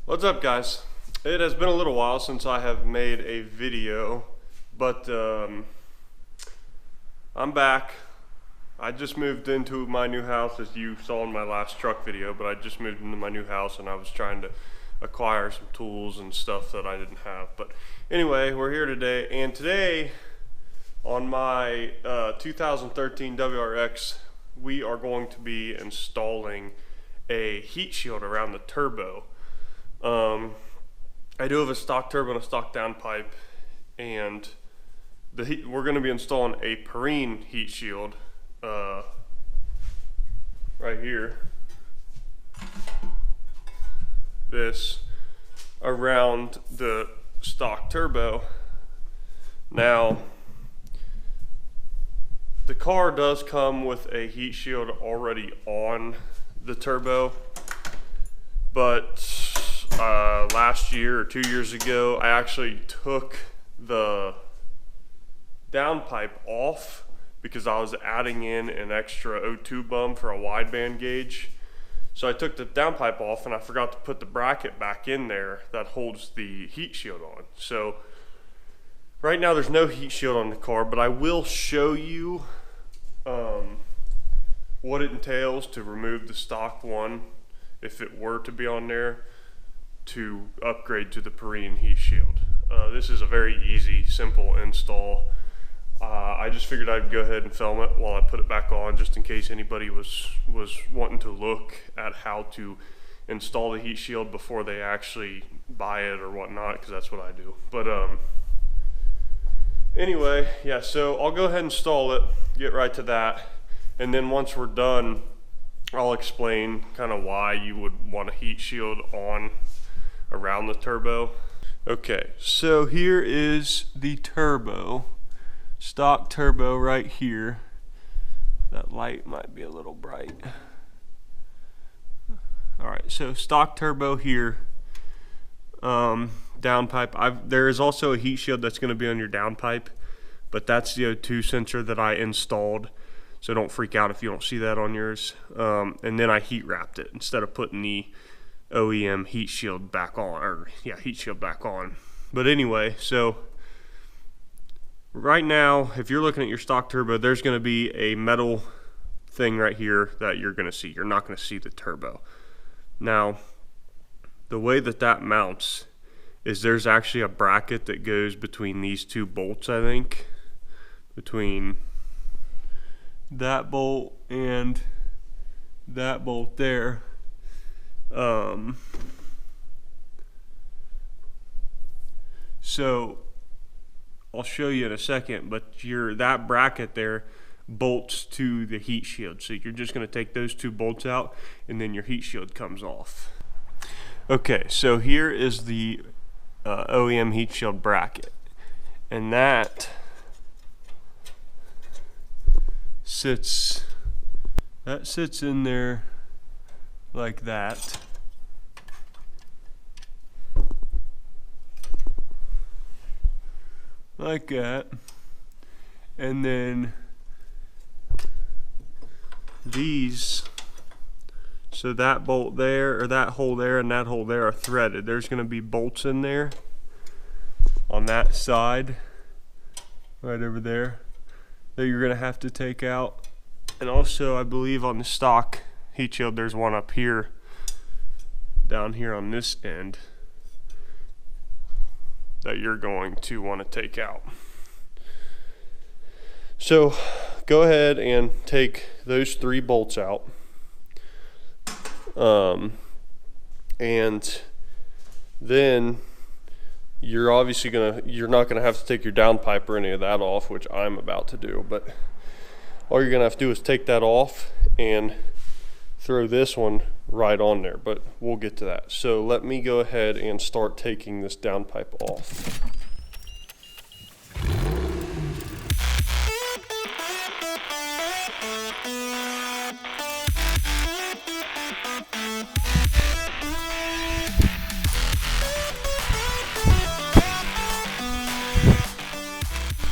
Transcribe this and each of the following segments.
What's up, guys? It has been a little while since I have made a video, but I'm back. I just moved into my new house, as you saw in my last truck video, but I just moved into my new house and I was trying to acquire some tools and stuff that I didn't have. But anyway, we're here today, and today on my 2013 WRX, we are going to be installing a heat shield around the turbo. I do have a stock turbo and a stock downpipe, and we're going to be installing a PERRIN heat shield right here, this around the stock turbo. Now, the car does come with a heat shield already on the turbo, but last year or 2 years ago, I actually took the downpipe off because I was adding in an extra O2 bump for a wideband gauge. So I took the downpipe off and I forgot to put the bracket back in there that holds the heat shield on. So right now there's no heat shield on the car, but I will show you what it entails to remove the stock one if it were to be on there, to upgrade to the PERRIN heat shield. This is a very easy, simple install. I just figured I'd go ahead and film it while I put it back on, just in case anybody was wanting to look at how to install the heat shield before they actually buy it or whatnot, because that's what I do. But anyway, yeah, so I'll go ahead and install it, get right to that, and then once we're done, I'll explain kind of why you would want a heat shield on around the turbo. Okay, so here is the turbo, stock turbo right here. That light might be a little bright. Alright, so stock turbo here, downpipe. There is also a heat shield that's going to be on your downpipe, but that's the O2 sensor that I installed, so don't freak out if you don't see that on yours. And then I heat wrapped it instead of putting the OEM heat shield back on, or yeah, heat shield back on. But anyway, so right now, if you're looking at your stock turbo, there's going to be a metal thing right here that you're going to see. You're not going to see the turbo. Now, the way that mounts is there's actually a bracket that goes between these two bolts, I think, between that bolt and that bolt there. So I'll show you in a second, but that bracket there bolts to the heat shield. So you're just going to take those two bolts out and then your heat shield comes off. Okay, so here is the OEM heat shield bracket, and that sits in there like that. Like that. And then these, so that bolt there, or that hole there and that hole there are threaded. There's going to be bolts in there on that side, right over there, that you're going to have to take out. And also, I believe on the stock heat shield, there's one up here, down here on this end, that you're going to want to take out. So go ahead and take those three bolts out, and then you're not gonna have to take your downpipe or any of that off, which I'm about to do, but all you're gonna have to do is take that off and throw this one right on there, but we'll get to that. So let me go ahead and start taking this downpipe off.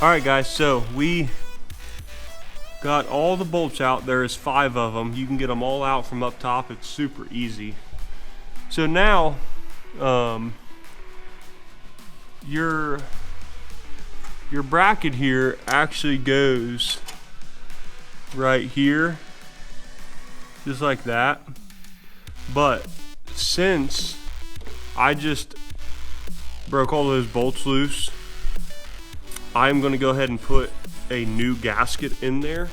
Alright guys, so we got all the bolts out. There is 5 of them. You can get them all out from up top. It's super easy. So now your bracket here actually goes right here, just like that. But since I just broke all those bolts loose, I'm gonna go ahead and put a new gasket in there.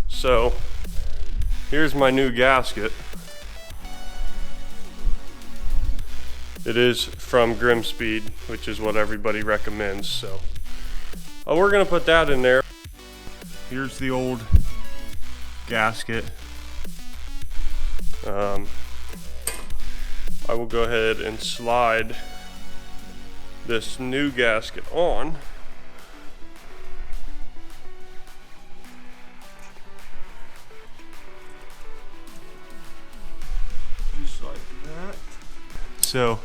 So here's my new gasket. It is from Grimspeed, which is what everybody recommends. So we're gonna put that in there. Here's the old gasket. I will go ahead and slide this new gasket on. Just like that. So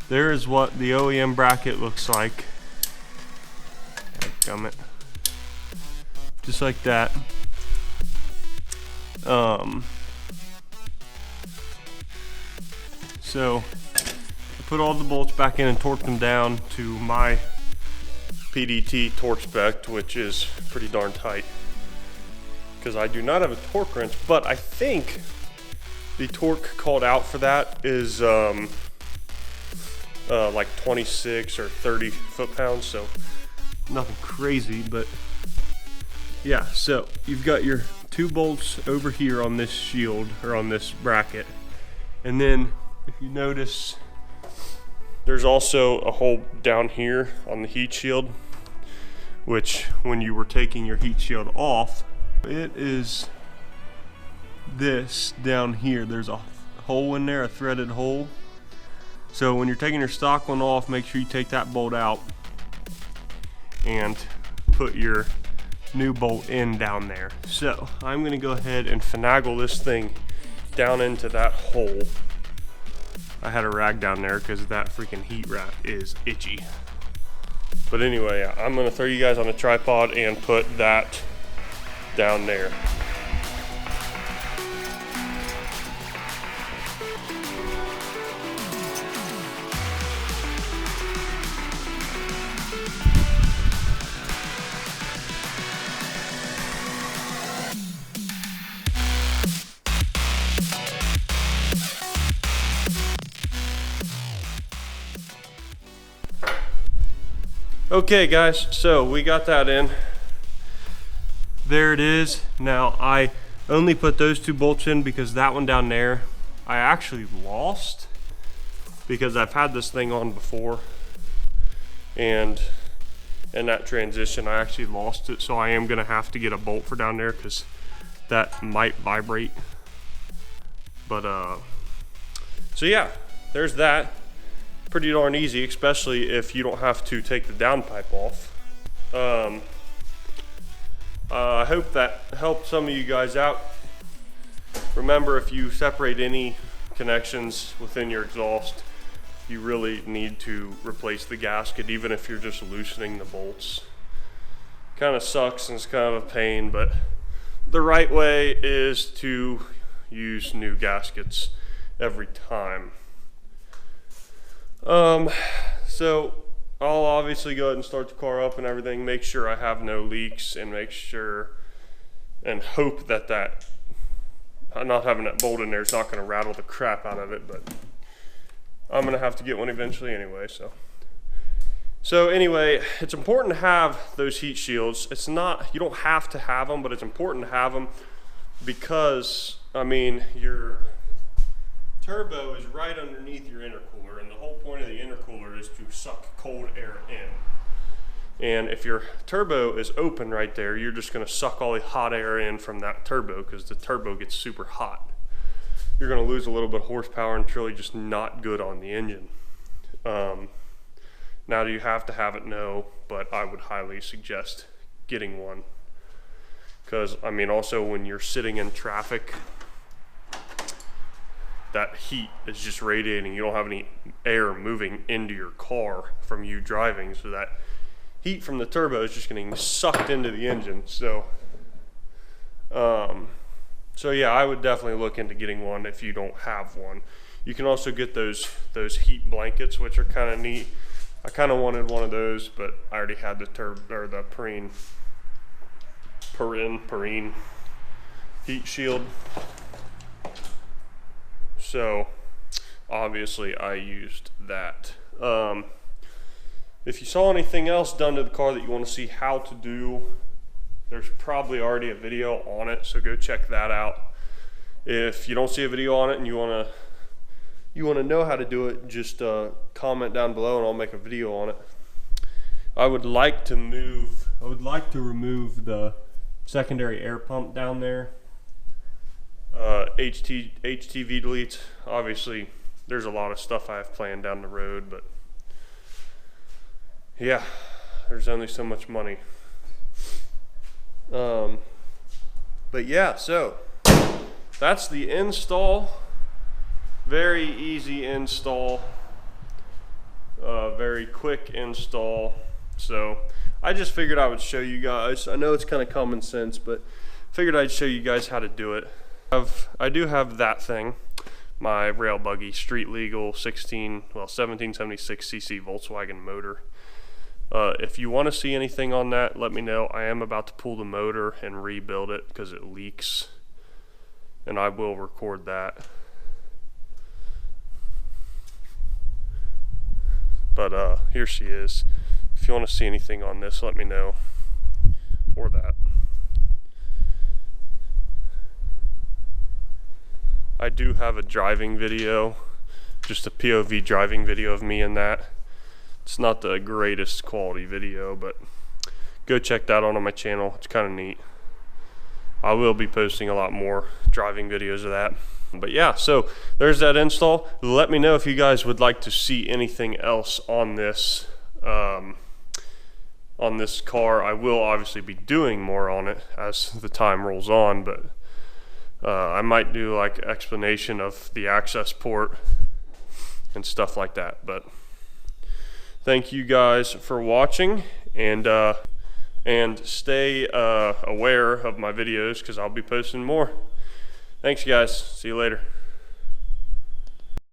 there is what the OEM bracket looks like. Gummit. Just like that. So I put all the bolts back in and torqued them down to my PDT torque spec, which is pretty darn tight, because I do not have a torque wrench, but I think the torque called out for that is like 26 or 30 foot-pounds, so nothing crazy. But yeah, so you've got your 2 bolts over here on this shield, or on this bracket, and then if you notice, there's also a hole down here on the heat shield, which when you were taking your heat shield off, it is this down here. There's a hole in there, a threaded hole. So when you're taking your stock one off, make sure you take that bolt out and put your new bolt in down there. So I'm gonna go ahead and finagle this thing down into that hole. I had a rag down there because that freaking heat wrap is itchy. But anyway, I'm gonna throw you guys on a tripod and put that down there. Okay guys, so we got that in. There it is. Now I only put those 2 bolts in because that one down there I actually lost, because I've had this thing on before, and in that transition I actually lost it. So I am gonna have to get a bolt for down there because that might vibrate. But so yeah, there's that. Pretty darn easy, especially if you don't have to take the downpipe off. I hope that helped some of you guys out. Remember, if you separate any connections within your exhaust, you really need to replace the gasket, even if you're just loosening the bolts. Kind of sucks and it's kind of a pain, but the right way is to use new gaskets every time. So I'll obviously go ahead and start the car up and everything, make sure I have no leaks, and make sure and hope that not having that bolt in there is not going to rattle the crap out of it, but I'm going to have to get one eventually anyway. So anyway, it's important to have those heat shields. It's not, you don't have to have them, but it's important to have them because, I mean, your turbo is right underneath your intercooler, and the whole point of the intercooler is to suck cold air in. And if your turbo is open right there, you're just going to suck all the hot air in from that turbo, because the turbo gets super hot. You're going to lose a little bit of horsepower, and it's really just not good on the engine. Now, do you have to have it? No, but I would highly suggest getting one, because I mean, also when you're sitting in traffic, that heat is just radiating. You don't have any air moving into your car from you driving, so that heat from the turbo is just getting sucked into the engine. So yeah, I would definitely look into getting one if you don't have one. You can also get those heat blankets, which are kind of neat. I kind of wanted one of those, but I already had the PERRIN heat shield. So obviously I used that. If you saw anything else done to the car that you want to see how to do, there's probably already a video on it, so go check that out. If you don't see a video on it and you want to know how to do it, just comment down below and I'll make a video on it. I would like to remove the secondary air pump down there. HTV deletes. Obviously, there's a lot of stuff I have planned down the road, but yeah, there's only so much money. But yeah, so that's the install. Very easy install, very quick install. So I just figured I would show you guys. I know it's kind of common sense, but figured I'd show you guys how to do it. I do have that thing, my rail buggy, street legal 1776cc Volkswagen motor. If you want to see anything on that, let me know. I am about to pull the motor and rebuild it because it leaks, and I will record that. But here she is. If you want to see anything on this, let me know. Or that. I do have a driving video, just a POV driving video of me in that. It's not the greatest quality video, but go check that out on my channel. It's kind of neat. I will be posting a lot more driving videos of that. But yeah, so there's that install. Let me know if you guys would like to see anything else on this car. I will obviously be doing more on it as the time rolls on, but I might do like explanation of the access port and stuff like that. But thank you guys for watching, and stay aware of my videos because I'll be posting more. Thanks guys, see you later.